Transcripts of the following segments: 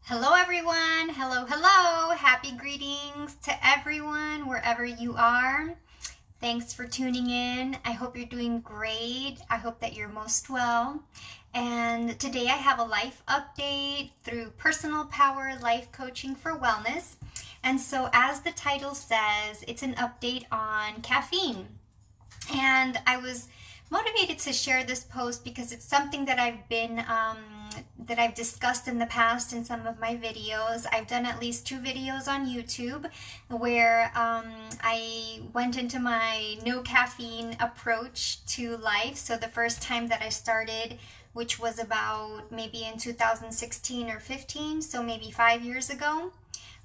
Hello, everyone. Hello, hello. Happy greetings to everyone, wherever you are. Thanks for tuning in. I hope you're doing great. I hope that you're most well. And today I have a life update through Personal Power Life Coaching for Wellness. And so, as the title says, it's an update on caffeine. And I was motivated to share this post because it's something that I've discussed in the past in some of my videos. I've done at least 2 videos on YouTube where I went into my no caffeine approach to life. So the first time that I started, which was about maybe in 2016 or 15, so maybe 5 years ago,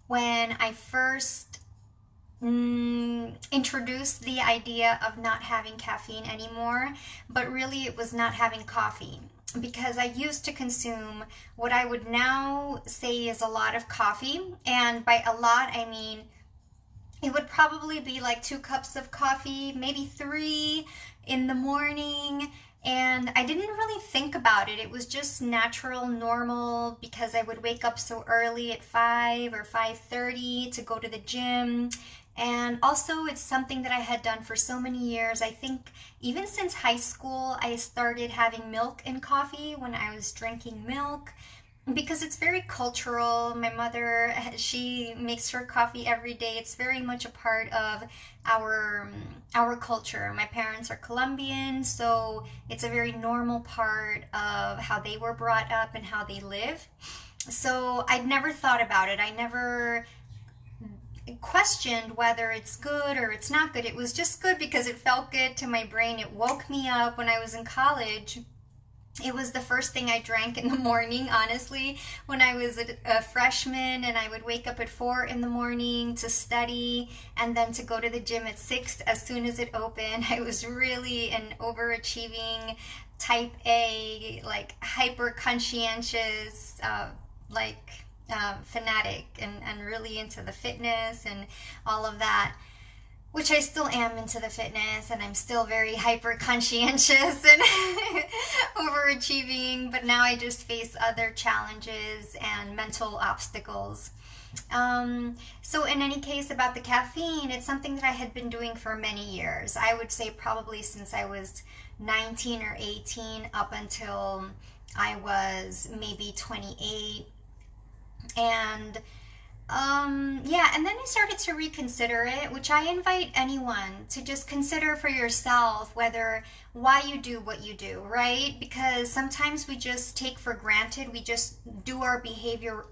when I first introduced the idea of not having caffeine anymore, but really it was not having coffee, because I used to consume what I would now say is a lot of coffee. And by a lot, I mean it would probably be like 2 cups of coffee, maybe 3 in the morning. And I didn't really think about it. It was just natural, normal, because I would wake up so early at 5 or 5:30 to go to the gym. And also, it's something that I had done for so many years. I think even since high school, I started having milk and coffee when I was drinking milk, because it's very cultural. My mother, she makes her coffee every day. It's very much a part of our culture. My parents are Colombian, so it's a very normal part of how they were brought up and how they live. So I'd never thought about it. I never questioned whether it's good or it's not good. It was just good because it felt good to my brain. It woke me up when I was in college. It was the first thing I drank in the morning, honestly, when I was a freshman, and I would wake up at 4 in the morning to study and then to go to the gym at 6 as soon as it opened. I was really an overachieving type A, like hyper conscientious, fanatic, and really into the fitness and all of that, which I still am into the fitness, and I'm still very hyper conscientious and overachieving, but now I just face other challenges and mental obstacles. So in any case, about the caffeine, it's something that I had been doing for many years. I would say probably since I was 19 or 18 up until I was maybe 28. And yeah, and then I started to reconsider it, which I invite anyone to just consider for yourself why you do what you do, right? Because sometimes we just take for granted, we just do our behavior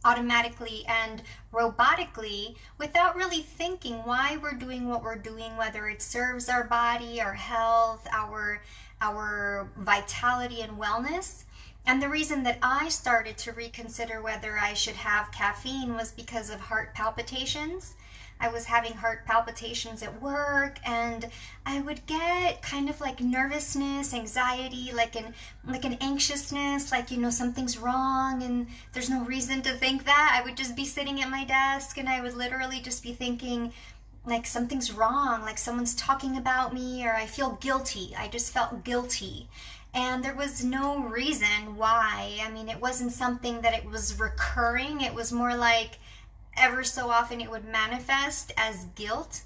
automatically and robotically without really thinking why we're doing what we're doing, whether it serves our body, our health, our vitality and wellness. And the reason that I started to reconsider whether I should have caffeine was because of heart palpitations. I was having heart palpitations at work, and I would get kind of like nervousness, anxiety, like an anxiousness, like, something's wrong and there's no reason to think that. I would just be sitting at my desk and I would literally just be thinking like something's wrong, like someone's talking about me, or I feel guilty. I just felt guilty. And there was no reason why. I mean, it wasn't something that it was recurring. It was more like ever so often it would manifest as guilt.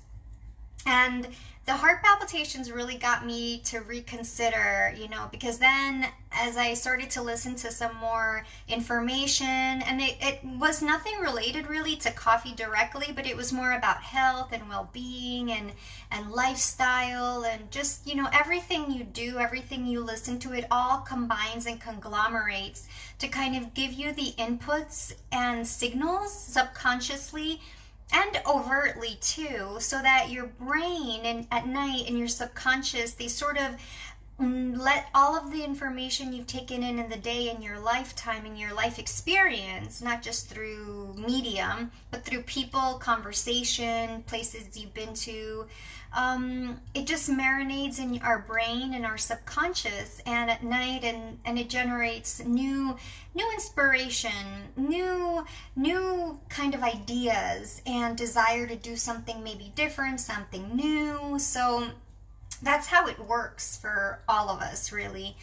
And the heart palpitations really got me to reconsider, because then as I started to listen to some more information, and it was nothing related really to coffee directly, but it was more about health and well-being and lifestyle, and just, everything you do, everything you listen to, it all combines and conglomerates to kind of give you the inputs and signals subconsciously and overtly too, so that your brain and at night and your subconscious, they sort of let all of the information you've taken in the day, in your lifetime, in your life experience, not just through medium, but through people, conversation, places you've been to, it just marinates in our brain and our subconscious, and at night, and it generates new inspiration, new kind of ideas and desire to do something maybe different, something new. So that's how it works for all of us, really.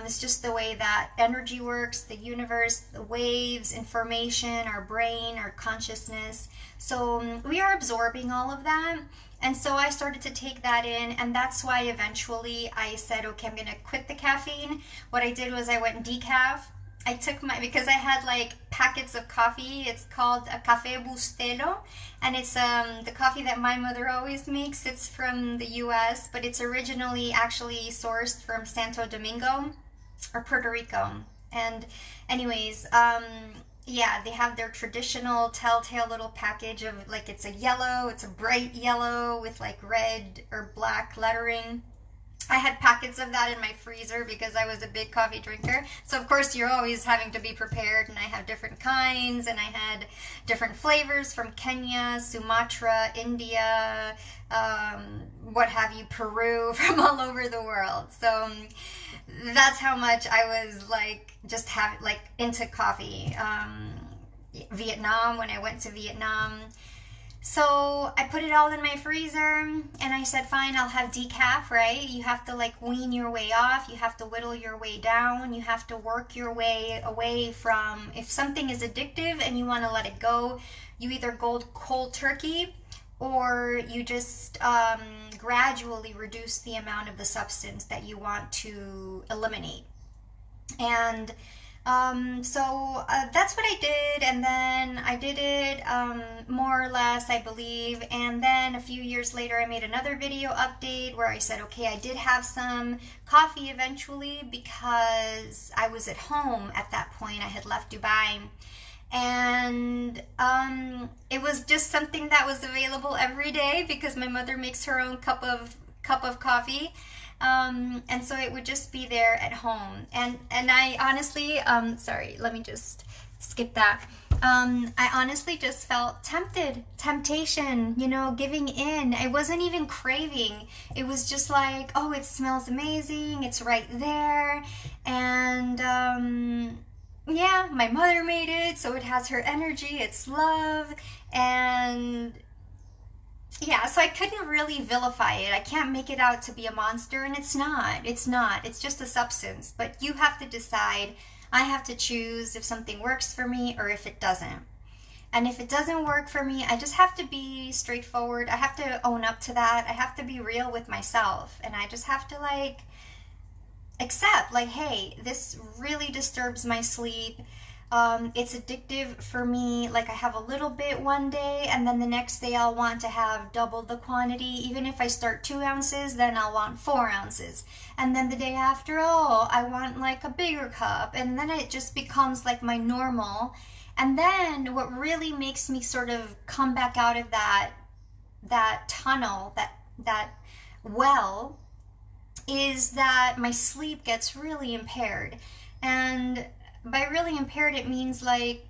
It's just the way that energy works, the universe, the waves, information, our brain, our consciousness. So we are absorbing all of that. And so I started to take that in, and that's why eventually I said, okay, I'm going to quit the caffeine. What I did was I went decaf. I took because I had like packets of coffee. It's called a Café Bustelo, and it's the coffee that my mother always makes. It's from the US, but it's originally actually sourced from Santo Domingo or Puerto Rico. And anyways, yeah, they have their traditional telltale little package of like, it's a bright yellow with like red or black lettering. I had packets of that in my freezer because I was a big coffee drinker. So of course you're always having to be prepared, and I have different kinds, and I had different flavors from Kenya, Sumatra, India, what have you, Peru, from all over the world. So that's how much I was like just into coffee. Vietnam, when I went to Vietnam. So I put it all in my freezer, and I said, fine, I'll have decaf, right? You have to like wean your way off. You have to whittle your way down. You have to work your way away from, if something is addictive and you want to let it go, you either go cold turkey, or you just gradually reduce the amount of the substance that you want to eliminate. And so that's what I did, and then I did it more or less, I believe, and then a few years later I made another video update where I said, okay, I did have some coffee eventually because I was at home at that point. I had left Dubai, and it was just something that was available every day because my mother makes her own cup of coffee. And so it would just be there at home. And I honestly, sorry, let me just skip that. I honestly just felt temptation, giving in. I wasn't even craving. It was just like, oh, it smells amazing. It's right there. And, yeah, my mother made it, so it has her energy, it's love, and yeah, so I couldn't really vilify it. I can't make it out to be a monster, and it's not. It's not. It's just a substance. But you have to decide. I have to choose if something works for me or if it doesn't. And if it doesn't work for me, I just have to be straightforward. I have to own up to that. I have to be real with myself. And I just have to accept, hey, this really disturbs my sleep. It's addictive for me. Like, I have a little bit one day, and then the next day I'll want to have double the quantity. Even if I start 2 ounces, then I'll want 4 ounces. And then the day after, oh, I want a bigger cup. And then it just becomes my normal. And then what really makes me sort of come back out of that tunnel, that well, is that my sleep gets really impaired. And by really impaired, it means I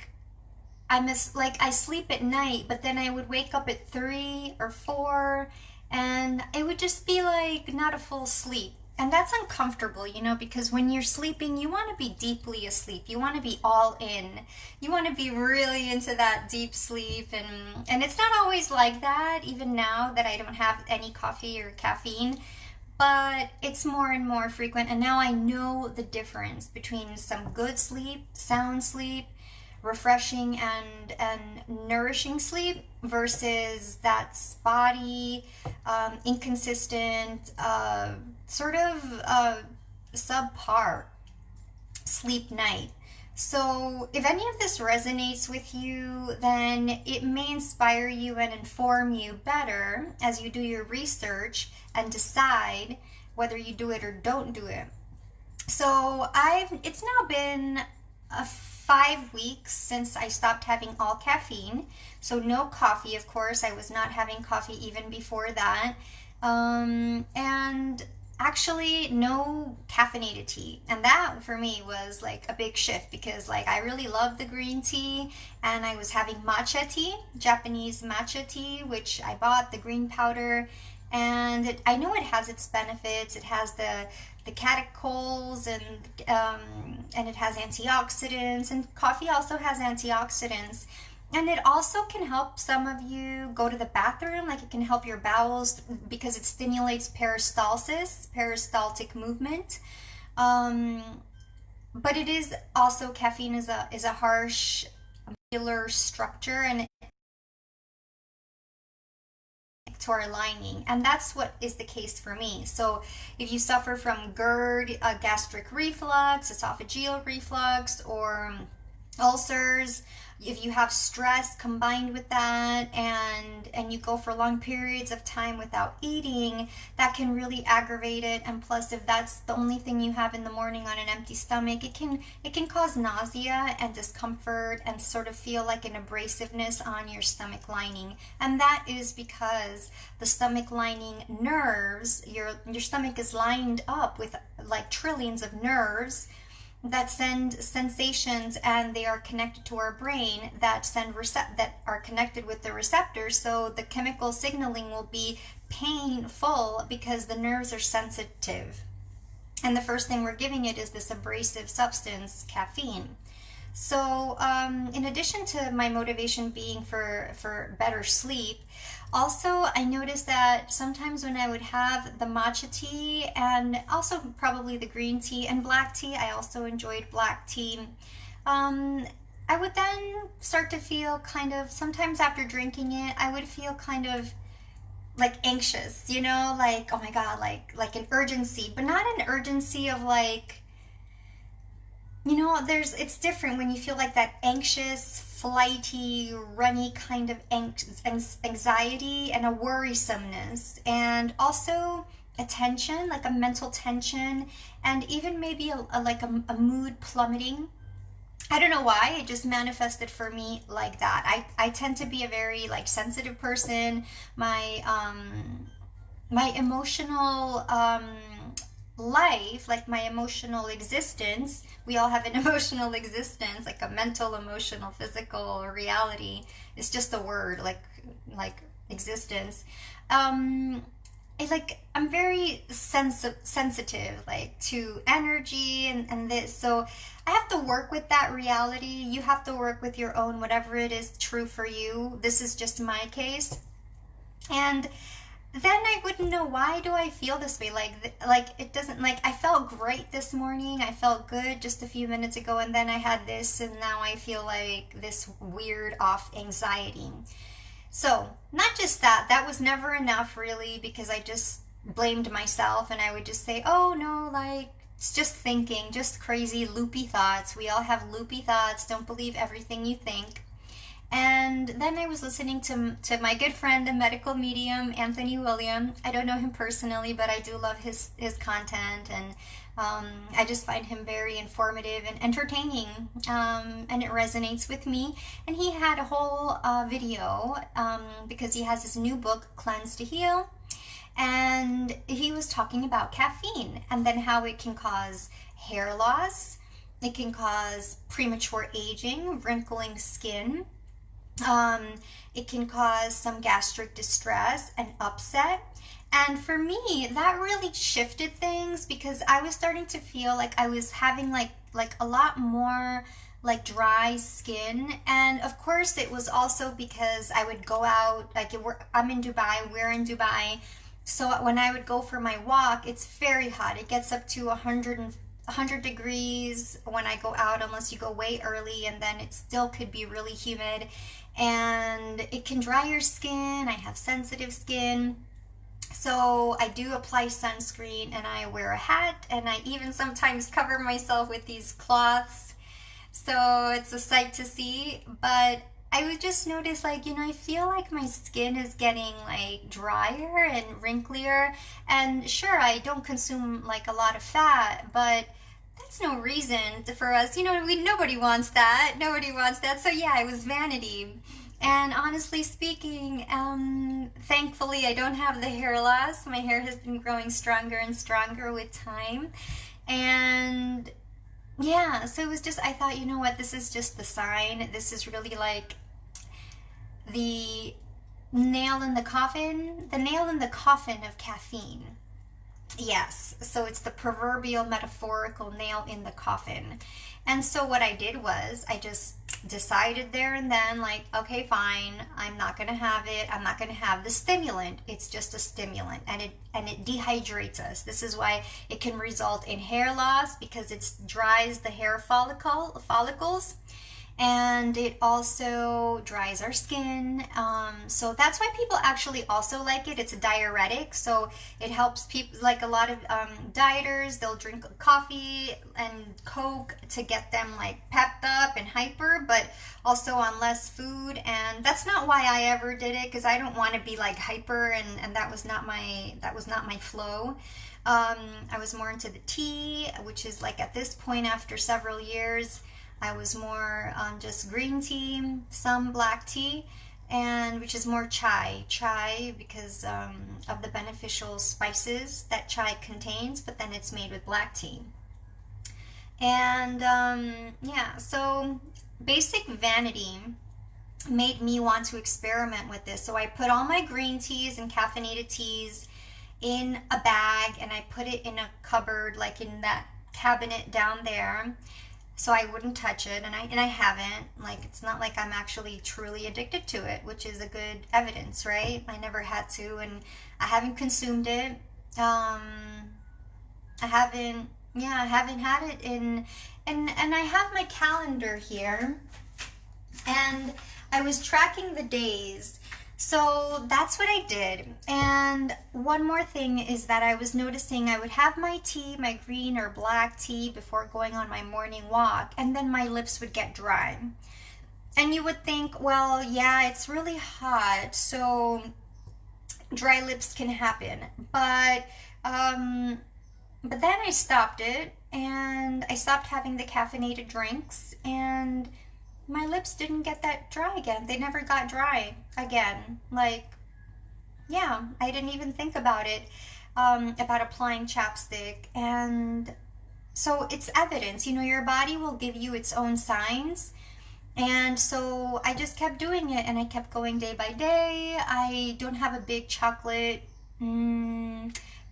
sleep at night, but then I would wake up at 3 or 4, and it would just be not a full sleep. And that's uncomfortable, because when you're sleeping, you want to be deeply asleep. You want to be all in. You want to be really into that deep sleep. And it's not always like that, even now that I don't have any coffee or caffeine. But it's more and more frequent, and now I know the difference between some good sleep, sound sleep, refreshing and nourishing sleep versus that spotty, inconsistent, sort of subpar sleep night. So if any of this resonates with you, then it may inspire you and inform you better as you do your research and decide whether you do it or don't do it. So it's now been 5 weeks since I stopped having all caffeine. So no coffee, of course. I was not having coffee even before that. And actually no caffeinated tea, and that for me was a big shift because I really love the green tea, and I was having matcha tea, Japanese matcha tea, which I bought the green powder, and I know it has its benefits. It has the catechols and it has antioxidants, and coffee also has antioxidants. And it also can help some of you go to the bathroom, like it can help your bowels because it stimulates peristalsis, peristaltic movement. Um, but it is also, caffeine is a harsh molecular structure, and to our lining, and that's what is the case for me. So if you suffer from GERD, gastric reflux, esophageal reflux, or ulcers, if you have stress combined with that, and you go for long periods of time without eating, that can really aggravate it. And plus, if that's the only thing you have in the morning on an empty stomach, it can cause nausea and discomfort and sort of feel like an abrasiveness on your stomach lining. And that is because the stomach lining nerves, your stomach is lined up with like trillions of nerves that send sensations, and they are connected to our brain, that that are connected with the receptors. So the chemical signaling will be painful because the nerves are sensitive, and the first thing we're giving it is this abrasive substance, caffeine. So, in addition to my motivation being for better sleep, also I noticed that sometimes when I would have the matcha tea, and also probably the green tea and black tea, I also enjoyed black tea. Um, I would then start to feel kind of, sometimes after drinking it, I would feel kind of like anxious, like, oh my God, like an urgency, but not an urgency of like, it's different when you feel like that anxious, flighty, runny kind of anxiety, and a worrisomeness, and also a tension, like a mental tension, and even maybe a mood plummeting. I don't know why, it just manifested for me like that. I tend to be a very like sensitive person. My emotional life, like my emotional existence, we all have an emotional existence, like a mental, emotional, physical reality. It's just a word, like existence. um I'm very sensitive, like to energy, and this. So I have to work with that reality. You have to work with your own, whatever it is true for you. This is just my case. And then I wouldn't know, why do I feel this way? Like it doesn't, like, I felt great this morning. I felt good just a few minutes ago, and then I had this, and now I feel like this weird off anxiety. So, not just that, that was never enough really, because I just blamed myself, and I would just say, "Oh no, like it's just thinking, just crazy loopy thoughts. We all have loopy thoughts. Don't believe everything you think." And then I was listening to my good friend, the medical medium, Anthony William. I don't know him personally, but I do love his content, and I just find him very informative and entertaining, and it resonates with me. And he had a whole video, because he has his new book, Cleanse to Heal, and he was talking about caffeine, and then how it can cause hair loss, it can cause premature aging, wrinkling skin, um, it can cause some gastric distress and upset. And for me, that really shifted things, because I was starting to feel like I was having like a lot more like dry skin. And of course, it was also because I would go out, I'm in Dubai, we're in Dubai. So when I would go for my walk, it's very hot. It gets up to 100 degrees when I go out, unless you go way early, and then it still could be really humid, and it can dry your skin. I have sensitive skin. So I do apply sunscreen, and I wear a hat, and I even sometimes cover myself with these cloths. So it's a sight to see. But I would just notice, like, I feel like my skin is getting like drier and wrinklier. And sure, I don't consume like a lot of fat, but that's no reason for us. Nobody wants that. Nobody wants that. So yeah, it was vanity. And honestly speaking, thankfully, I don't have the hair loss. My hair has been growing stronger and stronger with time. And yeah, so it was just, I thought, you know what, this is just the sign. This is really like the nail in the coffin of caffeine. Yes, so it's the proverbial metaphorical nail in the coffin. And so what I did was I just decided there and then, like, okay, fine, I'm not gonna have it. I'm not gonna have the stimulant. It's just a stimulant, and it dehydrates us. This is why it can result in hair loss, because it dries the hair follicles, and it also dries our skin. So that's why people actually also like it. It's a diuretic, so it helps people. Like a lot of dieters, they'll drink coffee and Coke to get them like pepped up and hyper, but also on less food. And that's not why I ever did it, because I don't want to be like hyper, and that was not my flow. I was more into the tea, which is like at this point, after several years, I was more on just green tea, some black tea, and which is more chai because of the beneficial spices that chai contains, but then it's made with black tea. And yeah, so basic vanity made me want to experiment with this. So I put all my green teas and caffeinated teas in a bag, and I put it in a cupboard, like in that cabinet down there, so I wouldn't touch it, and I haven't. Like, it's not like I'm actually truly addicted to it, which is a good evidence, right? I never had to, and I haven't consumed it. I haven't, yeah, I haven't had it in, and I have my calendar here, and I was tracking the days. So that's what I did. And one more thing is that I was noticing I would have my tea, my green or black tea, before going on my morning walk, and then my lips would get dry. And you would think, well, yeah, it's really hot, so dry lips can happen. Um, but then I stopped it, and I stopped having the caffeinated drinks, and my lips didn't get that dry again. They never got dry again. Like, yeah, I didn't even think about it, about applying chapstick. And so it's evidence, your body will give you its own signs. And so I just kept doing it, and I kept going day by day. I don't have a big chocolate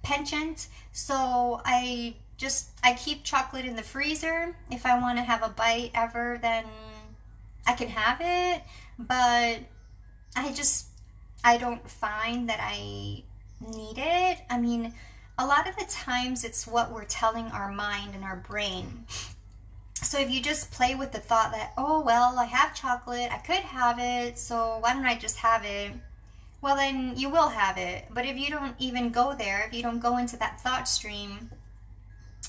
penchant, so I keep chocolate in the freezer. If I want to have a bite ever, then I can have it, but I just I don't find that I need it. I mean, a lot of the times it's what we're telling our mind and our brain. So if you just play with the thought that, oh, well, I have chocolate, I could have it, so why don't I just have it? Well, then you will have it. But if you don't even go there, if you don't go into that thought stream,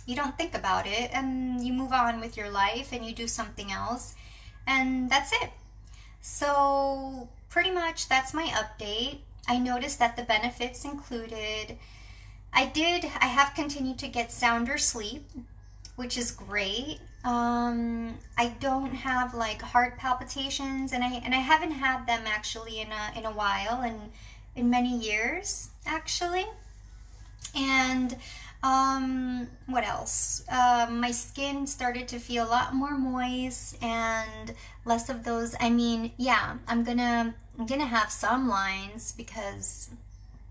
you don't think about it, and you move on with your life and you do something else, and that's it. So pretty much that's my update. I noticed that the benefits included, I have continued to get sounder sleep, which is great. I don't have like heart palpitations, and I haven't had them actually in a while, and in many years actually. And what else? My skin started to feel a lot more moist and less of those. I mean, yeah, I'm gonna have some lines because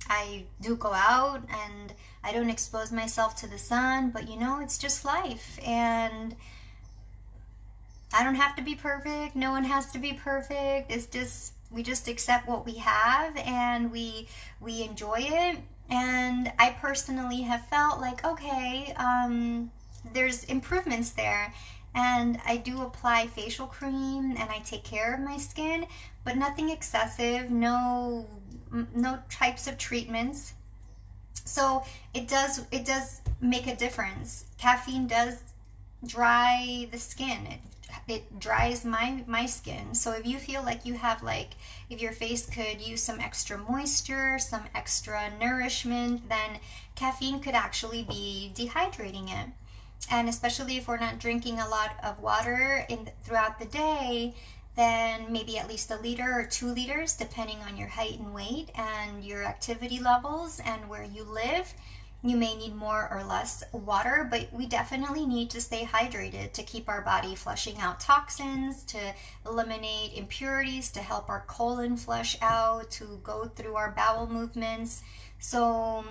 I do go out and I don't expose myself to the sun, but it's just life, and I don't have to be perfect. No one has to be perfect. It's just we just accept what we have, and we enjoy it. And I personally have felt like, okay, there's improvements there, and I do apply facial cream and I take care of my skin, but nothing excessive. No types of treatments. So it does make a difference. Caffeine does dry the skin. It dries my skin. So if you feel like you have, like, if your face could use some extra moisture, some extra nourishment, then caffeine could actually be dehydrating it. And especially if we're not drinking a lot of water throughout the day, then maybe at least a liter or 2 liters, depending on your height and weight and your activity levels and where you live. You may need more or less water, but we definitely need to stay hydrated to keep our body flushing out toxins, to eliminate impurities, to help our colon flush out, to go through our bowel movements. So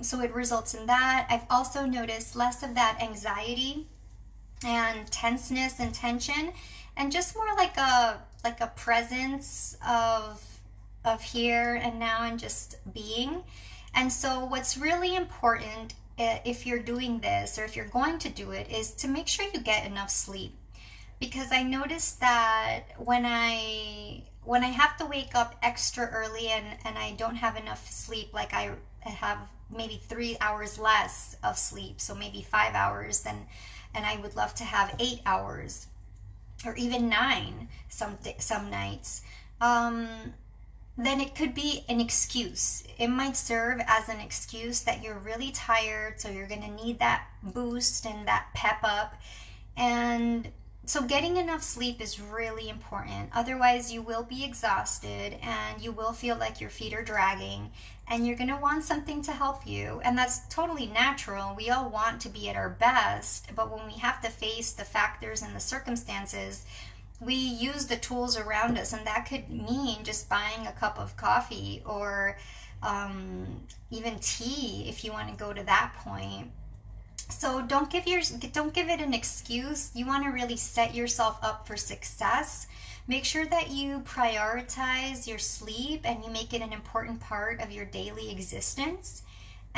so it results in that. I've also noticed less of that anxiety and tenseness and tension, and just more like a presence of here and now and just being. And so what's really important, if you're doing this or if you're going to do it, is to make sure you get enough sleep. Because I noticed that when I have to wake up extra early and I don't have enough sleep, like I have maybe 3 hours less of sleep, so maybe 5 hours, then, and I would love to have 8 hours or even 9 some nights. Then it could be an excuse. It might serve as an excuse that you're really tired, so you're going to need that boost and that pep up. And so getting enough sleep is really important. Otherwise, you will be exhausted and you will feel like your feet are dragging, and you're going to want something to help you. And that's totally natural. We all want to be at our best, but when we have to face the factors and the circumstances, we use the tools around us, and that could mean just buying a cup of coffee or even tea if you want to go to that point. So don't give it an excuse. You want to really set yourself up for success. Make sure that you prioritize your sleep and you make it an important part of your daily existence.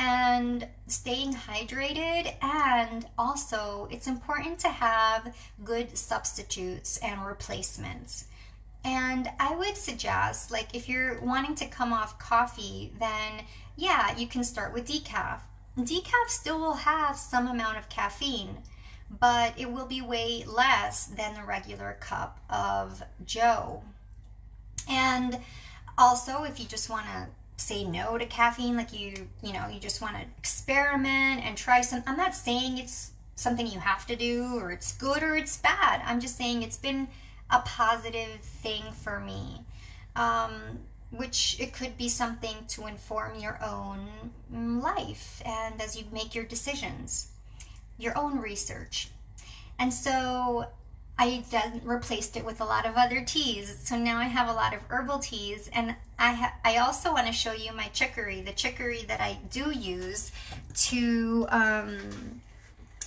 And staying hydrated, and also it's important to have good substitutes and replacements. And I would suggest, like, if you're wanting to come off coffee, then yeah, you can start with decaf. Decaf still will have some amount of caffeine, but it will be way less than the regular cup of Joe. And also, if you just want to say no to caffeine, like you just want to experiment and try some, I'm not saying it's something you have to do or it's good or it's bad. I'm just saying it's been a positive thing for me, which it could be something to inform your own life and as you make your decisions, your own research. And so I then replaced it with a lot of other teas. So now I have a lot of herbal teas, and I also want to show you my chicory, the chicory that I do use to,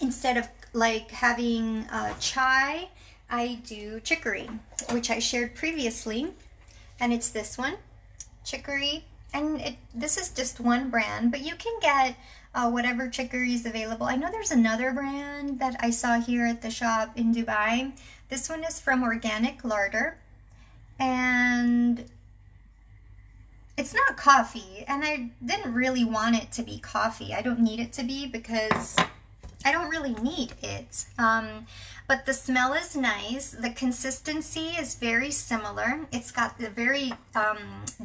instead of like having chai, I do chicory, which I shared previously, and it's this one, chicory. And this is just one brand, but you can get whatever chicory is available. I know there's another brand that I saw here at the shop in Dubai. This one is from Organic Larder, and it's not coffee, and I didn't really want it to be coffee. I don't need it to be because I don't really need it. But the smell is nice. The consistency is very similar. It's got the very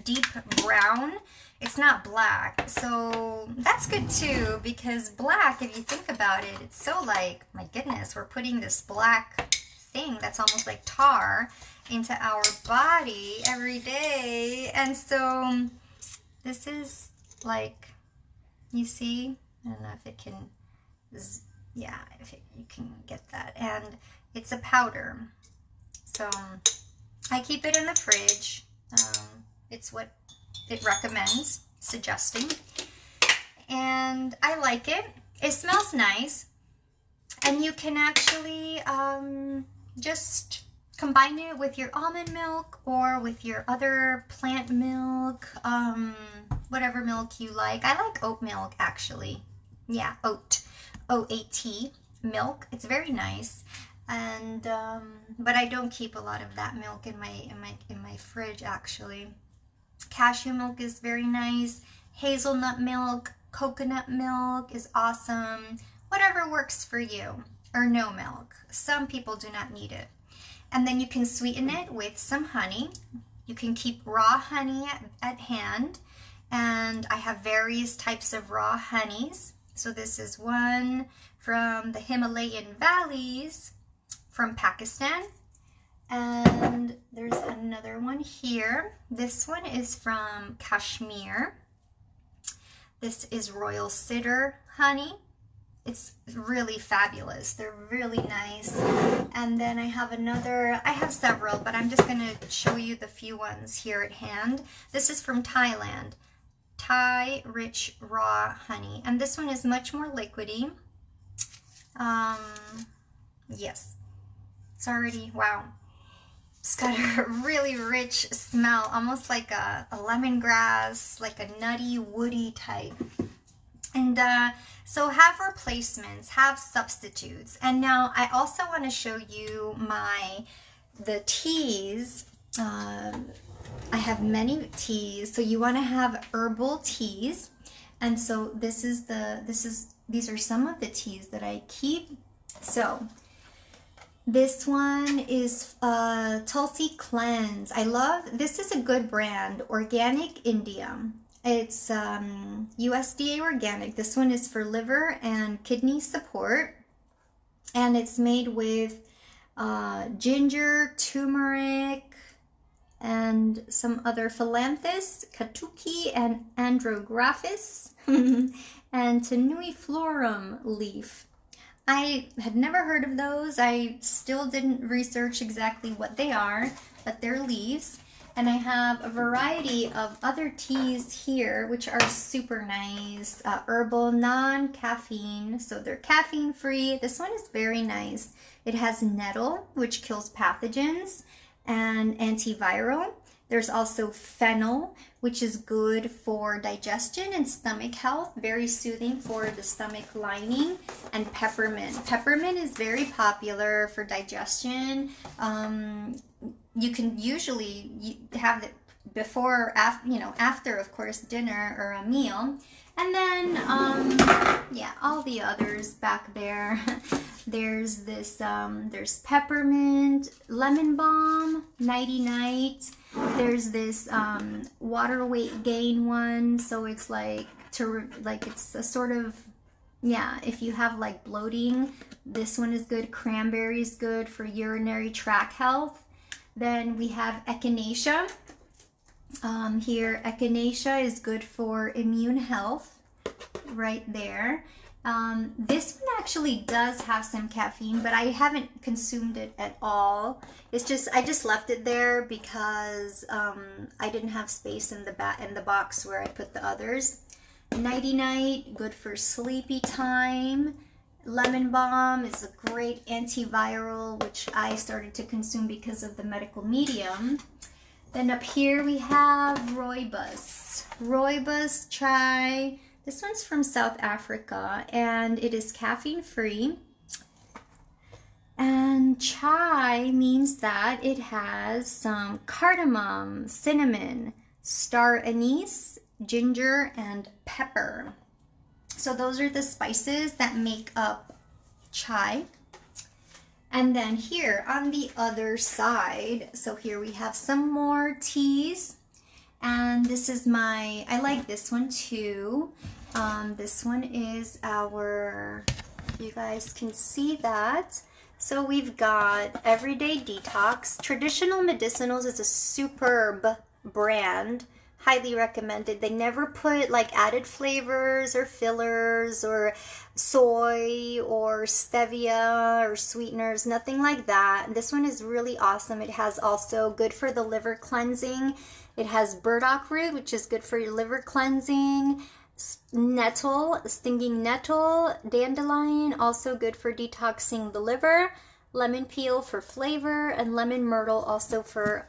deep brown. It's not black. So that's good too, because black, if you think about it, it's so like, my goodness, we're putting this black thing that's almost like tar into our body every day. And so this is like, you see, I don't know if it can, yeah, you can get that. And it's a powder. So I keep it in the fridge. It's what it recommends, suggesting. And I like it. It smells nice. And you can actually just combine it with your almond milk or with your other plant milk, whatever milk you like. I like oat milk, actually. Yeah, OAT milk. It's very nice. And but I don't keep a lot of that milk in my fridge, actually. Cashew milk is very nice. Hazelnut milk, coconut milk is awesome. Whatever works for you. Or no milk. Some people do not need it. And then you can sweeten it with some honey. You can keep raw honey at hand. And I have various types of raw honeys. So this is one from the Himalayan valleys from Pakistan. And there's another one here. This one is from Kashmir. This is Royal Cedar honey. It's really fabulous. They're really nice. And then I have several, but I'm just going to show you the few ones here at hand. This is from Thailand. Thai rich raw honey. And this one is much more liquidy. Yes, it's already, wow. It's got a really rich smell, almost like a lemongrass, like a nutty, woody type. And so have replacements, have substitutes. And now I also want to show you the teas. I have many teas, so you want to have herbal teas. And so these are some of the teas that I keep. So this one is Tulsi Cleanse. This is a good brand, Organic India. It's USDA organic. This one is for liver and kidney support. And it's made with ginger, turmeric, and some other philanthus, katuki, and andrographis, and tenuiflorum leaf. I had never heard of those. I still didn't research exactly what they are, but they're leaves. And I have a variety of other teas here, which are super nice. Herbal, non-caffeine, so they're caffeine-free. This one is very nice. It has nettle, which kills pathogens, and antiviral. There's also fennel, which is good for digestion and stomach health, very soothing for the stomach lining, and peppermint. Peppermint is very popular for digestion. You can usually have it before, after, of course, dinner or a meal. And then, yeah, all the others back there. There's this, there's peppermint, lemon balm, nighty night. There's this water weight gain one. So it's it's a sort of, yeah, if you have like bloating, this one is good. Cranberry is good for urinary tract health. Then we have echinacea. Here, echinacea is good for immune health, right there. This one actually does have some caffeine, but I haven't consumed it at all. I just left it there because I didn't have space in the box where I put the others. Nighty night, good for sleepy time. Lemon balm is a great antiviral, which I started to consume because of the medical medium. Then up here we have rooibos. Rooibos chai. This one's from South Africa, and it is caffeine-free. And chai means that it has some cardamom, cinnamon, star anise, ginger, and pepper. So those are the spices that make up chai. And then here on the other side, so here we have some more teas. And this is I like this one too. This one is you guys can see that. So we've got Everyday Detox. Traditional Medicinals is a superb brand. Highly recommended. They never put like added flavors or fillers or soy or stevia or sweeteners, nothing like that. This one is really awesome. It has also good for the liver cleansing. It has burdock root, which is good for your liver cleansing. Nettle, stinging nettle, dandelion, also good for detoxing the liver. Lemon peel for flavor, and lemon myrtle also for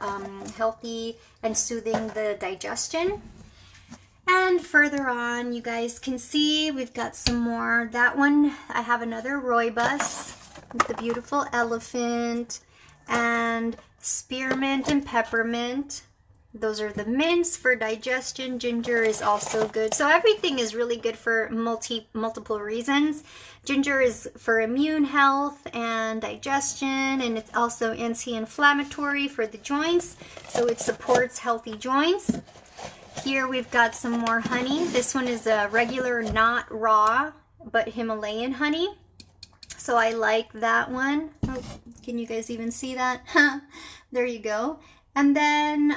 healthy and soothing the digestion. And further on, you guys can see we've got some more. That one, I have another rooibos with the beautiful elephant, and spearmint and peppermint. Those are the mints for digestion. Ginger is also good. So everything is really good for multiple reasons. Ginger is for immune health and digestion, and it's also anti-inflammatory for the joints. So it supports healthy joints. Here we've got some more honey. This one is a regular, not raw, but Himalayan honey. So I like that one. Oh, can you guys even see that? There you go. And then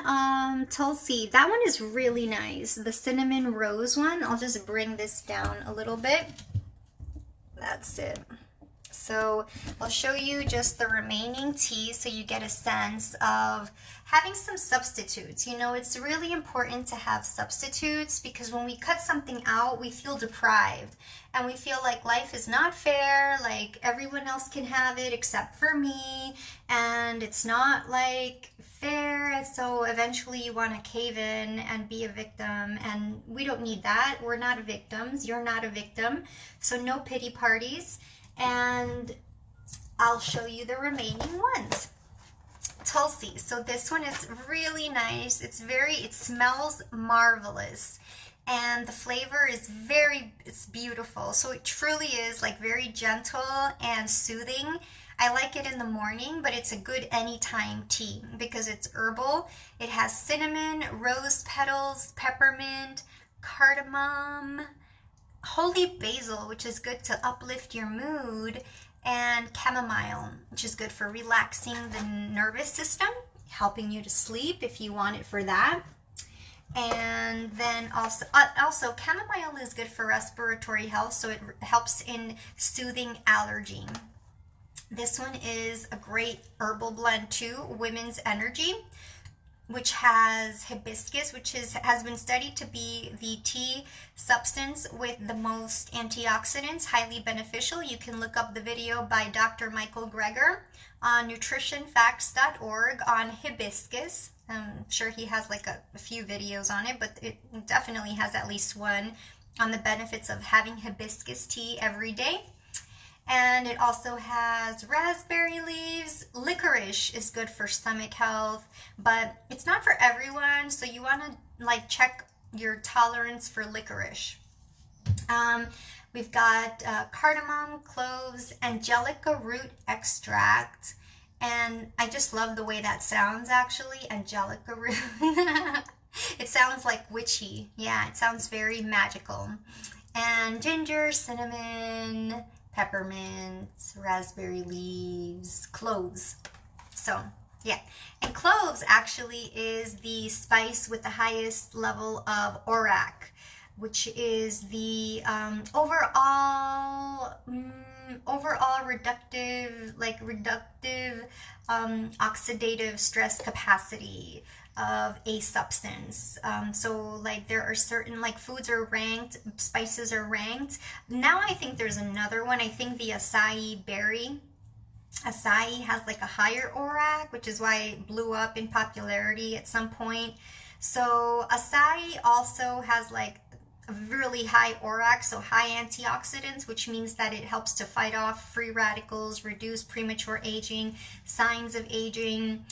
Tulsi, that one is really nice. The cinnamon rose one. I'll just bring this down a little bit. That's it. So I'll show you just the remaining tea so you get a sense of having some substitutes. You know, it's really important to have substitutes because when we cut something out, we feel deprived and we feel like life is not fair, like everyone else can have it except for me, and it's not like fair. And so eventually you want to cave in and be a victim, and we don't need that. We're not victims. You're not a victim. So no pity parties. And I'll show you the remaining ones. Tulsi. So this one is really nice. It smells marvelous. And the flavor is it's beautiful. So it truly is like very gentle and soothing. I like it in the morning, but it's a good anytime tea because it's herbal. It has cinnamon, rose petals, peppermint, cardamom, holy basil, which is good to uplift your mood, and chamomile, which is good for relaxing the nervous system, helping you to sleep if you want it for that. And then also chamomile is good for respiratory health, so it helps in soothing allergy. This one is a great herbal blend too, Women's Energy, which has hibiscus, which has been studied to be the tea substance with the most antioxidants, highly beneficial. You can look up the video by Dr. Michael Greger on nutritionfacts.org on hibiscus. I'm sure he has like a few videos on it, but it definitely has at least one on the benefits of having hibiscus tea every day. And it also has raspberry leaves. Licorice is good for stomach health, but it's not for everyone, so you want to like check your tolerance for licorice. We've got cardamom, cloves, angelica root extract, and I just love the way that sounds actually, angelica root. It sounds like witchy. Yeah, it sounds very magical. And ginger, cinnamon, peppermint, raspberry leaves, cloves. So yeah, and cloves actually is the spice with the highest level of ORAC, which is the overall reductive oxidative stress capacity of a substance. So like there are certain like foods are ranked, spices are ranked. Now I think there's another one. I think the acai berry. Acai has like a higher ORAC, which is why it blew up in popularity at some point. So acai also has like a really high ORAC, so high antioxidants, which means that it helps to fight off free radicals, reduce premature aging, signs of aging.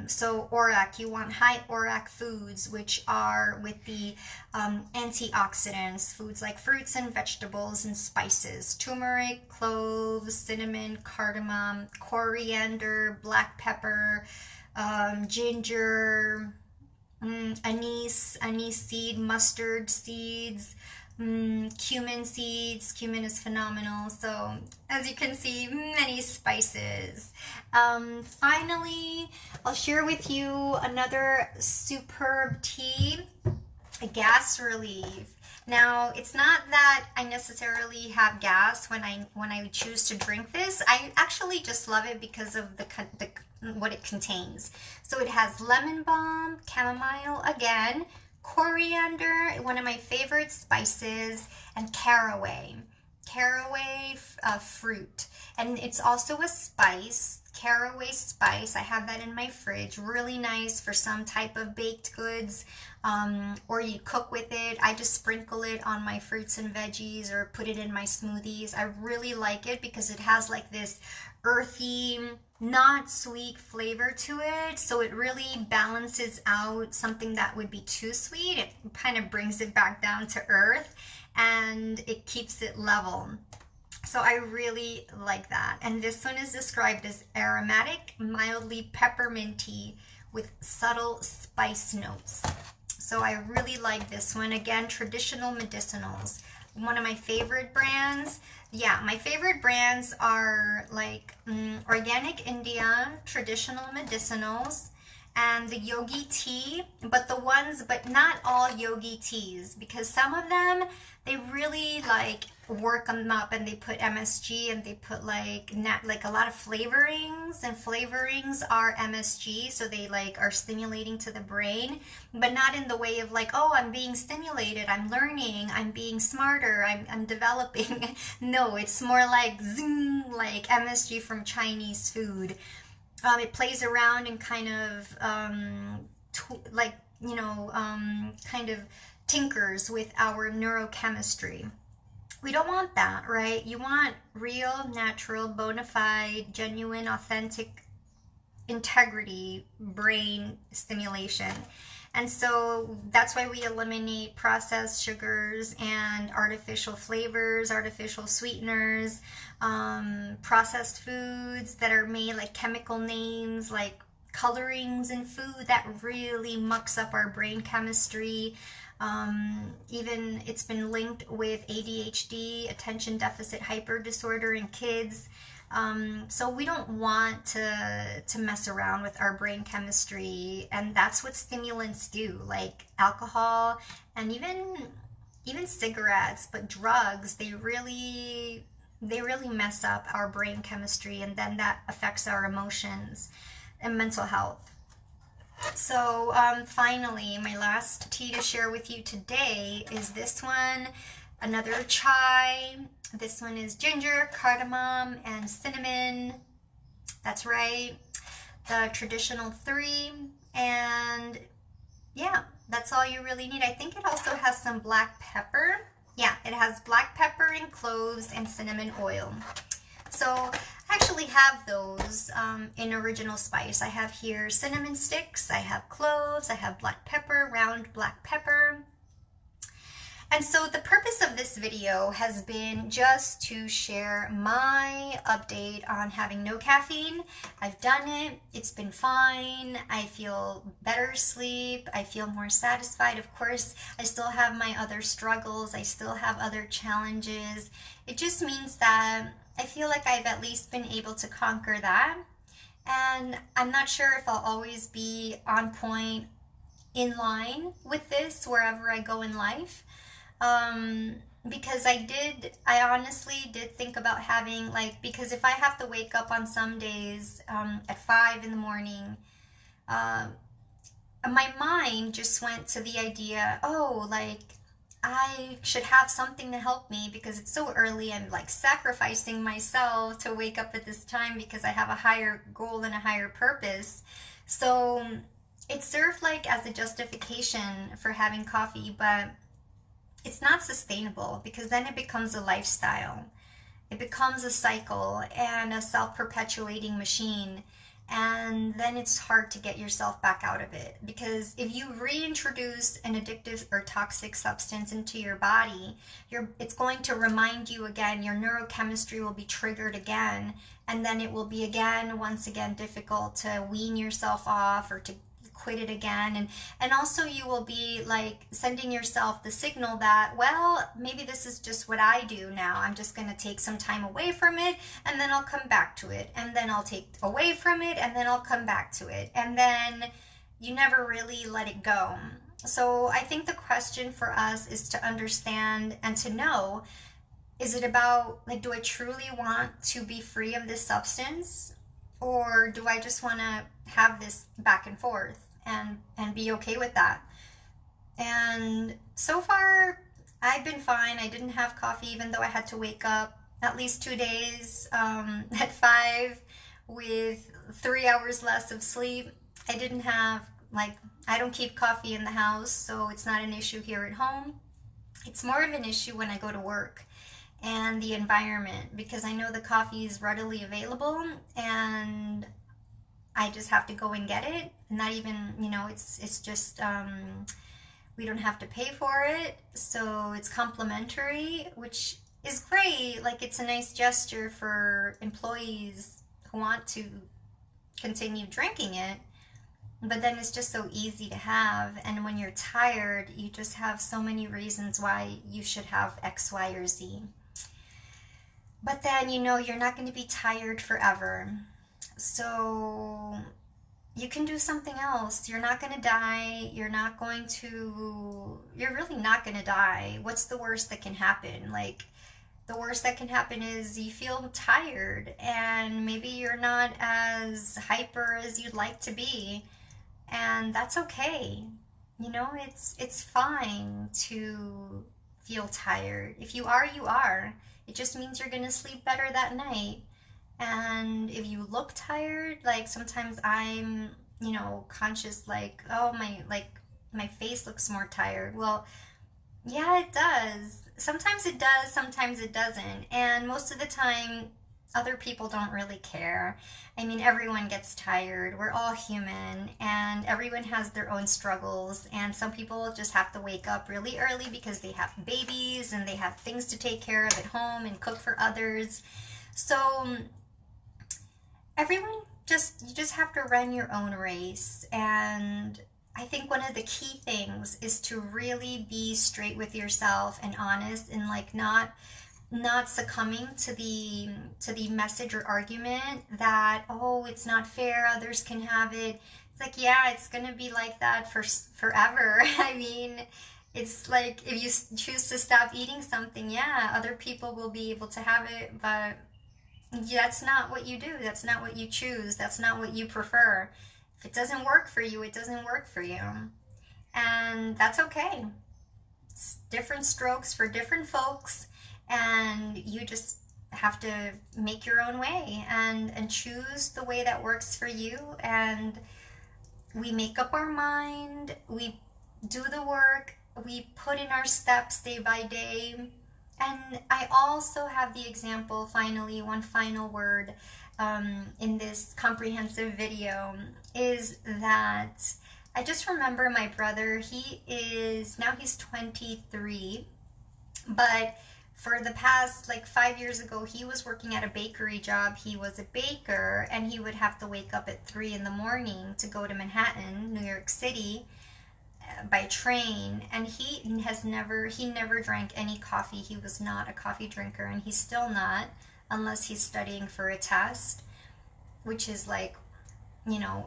So ORAC, you want high ORAC foods, which are with the antioxidants, foods like fruits and vegetables and spices, turmeric, cloves, cinnamon, cardamom, coriander, black pepper, ginger, anise seed, mustard seeds, cumin seeds. Cumin is phenomenal. So as you can see, many spices. Finally, I'll share with you another superb tea, a gas relief. Now, it's not that I necessarily have gas when I choose to drink this. I actually just love it because of the what it contains. So it has lemon balm, chamomile again, coriander, one of my favorite spices, and caraway fruit. And it's also a spice, caraway spice. I have that in my fridge. Really nice for some type of baked goods, or you cook with it. I just sprinkle it on my fruits and veggies or put it in my smoothies. I really like it because it has like this earthy, not sweet flavor to it, so it really balances out something that would be too sweet. It kind of brings it back down to earth and it keeps it level. So I really like that. And this one is described as aromatic, mildly pepperminty with subtle spice notes. So I really like this one. Again, traditional medicinals. One of my favorite brands. Yeah, my favorite brands are like Organic India, traditional medicinals, and the yogi tea, but not all yogi teas, because some of them, they really like work them up, and they put MSG, and they put like a lot of flavorings, and flavorings are MSG, so they like are stimulating to the brain, but not in the way of like, oh, I'm being stimulated, I'm learning, I'm being smarter, I'm developing. No, it's more like zing, like MSG from Chinese food. It plays around and kind of like, kind of tinkers with our neurochemistry. We don't want that, right? You want real, natural, bona fide, genuine, authentic integrity brain stimulation. And so that's why we eliminate processed sugars and artificial flavors, artificial sweeteners, processed foods that are made like chemical names, like colorings in food that really mucks up our brain chemistry. Even it's been linked with ADHD, attention deficit hyper disorder in kids. So we don't want to mess around with our brain chemistry, and that's what stimulants do, like alcohol and even cigarettes, but drugs, they really mess up our brain chemistry, and then that affects our emotions and mental health. So finally, my last tea to share with you today is this one, another chai. This one is ginger, cardamom, and cinnamon. That's right, the traditional three. And yeah, that's all you really need. I think it also has some black pepper. Yeah, it has black pepper and cloves and cinnamon oil. So I actually have those in original spice. I have here cinnamon sticks, I have cloves, I have black pepper, round black pepper. And so the purpose of this video has been just to share my update on having no caffeine. I've done it. It's been fine. I feel better sleep. I feel more satisfied. Of course, I still have my other struggles. I still have other challenges. It just means that I feel like I've at least been able to conquer that. And I'm not sure if I'll always be on point in line with this wherever I go in life. Because I honestly did think about having, like, because if I have to wake up on some days at 5 in the morning, my mind just went to the idea, oh, like, I should have something to help me because it's so early. I'm like sacrificing myself to wake up at this time because I have a higher goal and a higher purpose. So it served like as a justification for having coffee, but it's not sustainable because then it becomes a lifestyle. It becomes a cycle and a self-perpetuating machine. And then it's hard to get yourself back out of it, because if you reintroduce an addictive or toxic substance into your body, it's going to remind you again, your neurochemistry will be triggered again, and then it will be again, once again, difficult to wean yourself off or to quit it again. And also you will be like sending yourself the signal that, well, maybe this is just what I do now. I'm just going to take some time away from it, and then I'll come back to it, and then I'll take away from it, and then I'll come back to it, and then you never really let it go. So I think the question for us is to understand and to know, is it about, like, do I truly want to be free of this substance, or do I just want to have this back and forth and be okay with that? And so far, I've been fine. I didn't have coffee, even though I had to wake up at least 2 days at 5 with 3 hours less of sleep. I didn't have, like, I don't keep coffee in the house, so it's not an issue here at home. It's more of an issue when I go to work and the environment, because I know the coffee is readily available and I just have to go and get it. Not even, it's just, we don't have to pay for it, so it's complimentary, which is great. Like, it's a nice gesture for employees who want to continue drinking it, but then it's just so easy to have, and when you're tired, you just have so many reasons why you should have X, Y, or Z. But then, you're not going to be tired forever. So you can do something else. You're not going to die. You're really not going to die. What's the worst that can happen? Like, the worst that can happen is you feel tired and maybe you're not as hyper as you'd like to be. And that's okay. You know, it's fine to feel tired. If you are, you are. It just means you're going to sleep better that night. And if you look tired, like sometimes I'm, conscious like, oh, my face looks more tired. Well, yeah, it does. Sometimes it does, sometimes it doesn't. And most of the time, other people don't really care. I mean, everyone gets tired. We're all human, and everyone has their own struggles. And some people just have to wake up really early because they have babies and they have things to take care of at home and cook for others. So, everyone you just have to run your own race. And I think one of the key things is to really be straight with yourself and honest, and like not succumbing to the message or argument that, oh, it's not fair, others can have it. It's like, yeah, it's gonna be like that for forever. I mean, it's like if you choose to stop eating something, yeah, other people will be able to have it, but that's not what you do. That's not what you choose. That's not what you prefer. If it doesn't work for you, it doesn't work for you. And that's okay. It's different strokes for different folks, and you just have to make your own way and choose the way that works for you. And we make up our mind, we do the work, we put in our steps day by day. And I also have the example, finally, one final word in this comprehensive video is that I just remember my brother. He's 23, but for the past like 5 years ago, he was working at a bakery job. He was a baker, and he would have to wake up at 3 in the morning to go to Manhattan, New York City, by train. And he never drank any coffee. He was not a coffee drinker, and he's still not, unless he's studying for a test, which is like,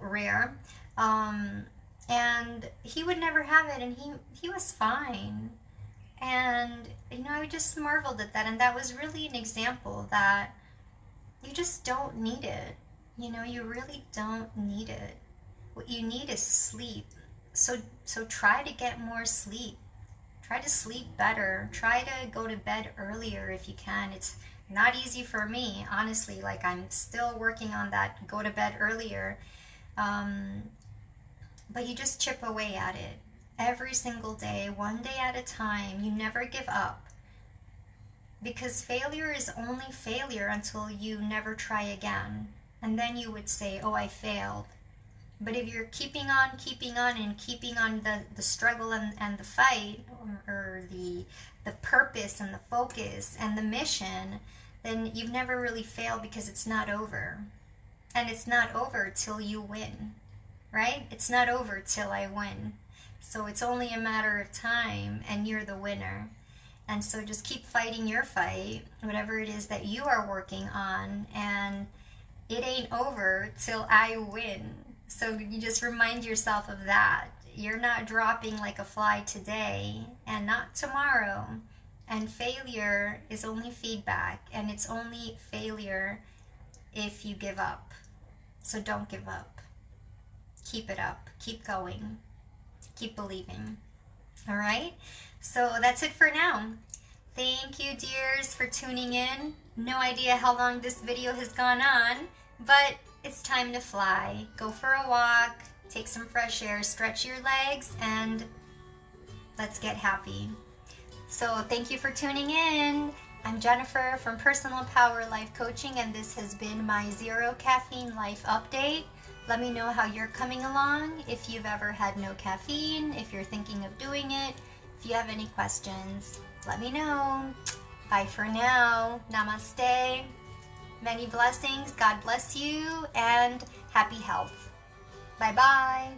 rare. And he would never have it, and he was fine. And I just marveled at that, and that was really an example that you just don't need it. You really don't need it. What you need is sleep. So try to get more sleep. Try to sleep better. Try to go to bed earlier if you can. It's not easy for me, honestly. Like, I'm still working on that, go to bed earlier. But you just chip away at it every single day, one day at a time. You never give up. Because failure is only failure until you never try again. And then you would say, oh, I failed. But if you're keeping on, and keeping on the struggle and the fight, or the purpose and the focus and the mission, then you've never really failed, because it's not over. And it's not over till you win, right? It's not over till I win. So it's only a matter of time, and you're the winner. And so just keep fighting your fight, whatever it is that you are working on, and it ain't over till I win. So you just remind yourself of that. You're not dropping like a fly today, and not tomorrow. And failure is only feedback, and it's only failure if you give up. So don't give up. Keep it up. Keep going. Keep believing. All right? So that's it for now. Thank you, dears, for tuning in. No idea how long this video has gone on, but it's time to fly. Go for a walk, take some fresh air, stretch your legs, and let's get happy. So thank you for tuning in. I'm Jennifer from Personal Power Life Coaching, and this has been my Zero Caffeine Life Update. Let me know how you're coming along, if you've ever had no caffeine, if you're thinking of doing it. If you have any questions, let me know. Bye for now. Namaste. Many blessings. God bless you, and happy health. Bye-bye.